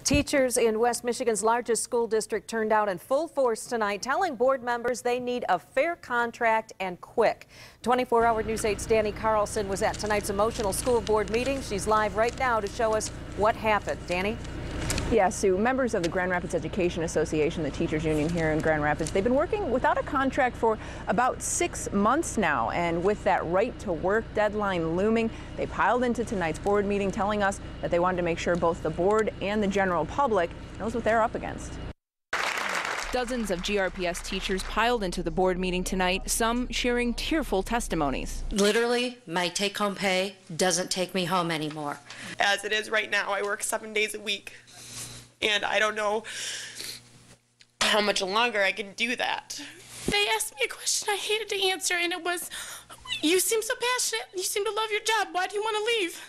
Teachers in West Michigan's largest school district turned out in full force tonight, telling board members they need a fair contract and quick. 24-hour News 8's Danny Carlson was at tonight's emotional school board meeting. She's live right now to show us what happened. Danny? Yeah, Sue, members of the Grand Rapids Education Association, the teachers union here in Grand Rapids, they've been working without a contract for about 6 months now. And with that right to work deadline looming, they piled into tonight's board meeting telling us that they wanted to make sure both the board and the general public knows what they're up against. Dozens of GRPS teachers piled into the board meeting tonight, some sharing tearful testimonies. Literally, my take-home pay doesn't take me home anymore. As it is right now, I work 7 days a week, and I don't know how much longer I can do that. They asked me a question I hated to answer, and it was, you seem so passionate, you seem to love your job, why do you want to leave?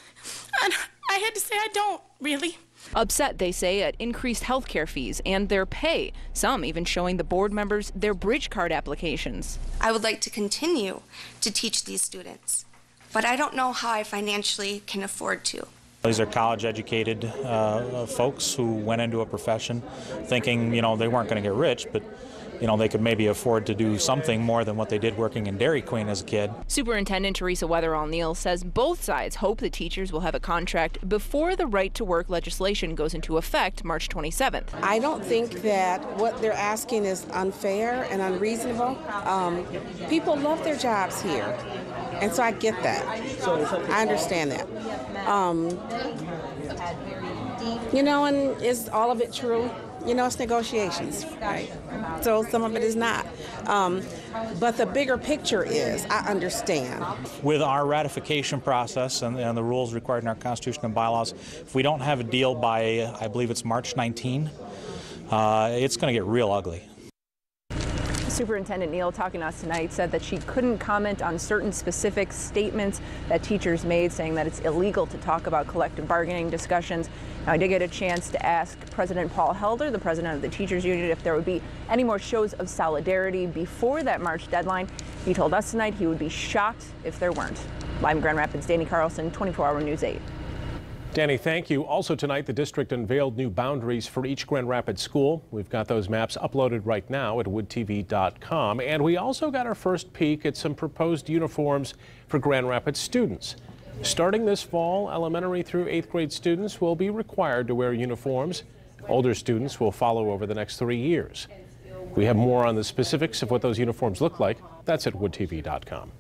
And I had to say I don't, really. Upset, they say, at increased health care fees and their pay, some even showing the board members their bridge card applications. I would like to continue to teach these students, but I don't know how I financially can afford to. These are college-educated folks who went into a profession thinking, you know, they weren't going to get rich, but you know, they could maybe afford to do something more than what they did working in Dairy Queen as a kid. Superintendent Teresa Weatherall-Neal says both sides hope the teachers will have a contract before the right-to-work legislation goes into effect March 27th. I don't think that what they're asking is unfair and unreasonable. People love their jobs here, and so I get that. I understand that. You know, and is all of it true? You know, it's negotiations, right? So some of it is not. But the bigger picture is, I understand. With our ratification process and the rules required in our Constitution and bylaws, if we don't have a deal by, I believe it's March 19, it's going to get real ugly. Superintendent Neal, talking to us tonight, said that she couldn't comment on certain specific statements that teachers made, saying that it's illegal to talk about collective bargaining discussions. Now, I did get a chance to ask President Paul Helder, the president of the teachers union, if there would be any more shows of solidarity before that March deadline. He told us tonight he would be shocked if there weren't. Live in Grand Rapids, Danny Carlson, 24-hour News 8. Danny, thank you. Also tonight, the district unveiled new boundaries for each Grand Rapids school. We've got those maps uploaded right now at woodtv.com. And we also got our first peek at some proposed uniforms for Grand Rapids students. Starting this fall, elementary through 8th grade students will be required to wear uniforms. Older students will follow over the next 3 years. We have more on the specifics of what those uniforms look like. That's at woodtv.com.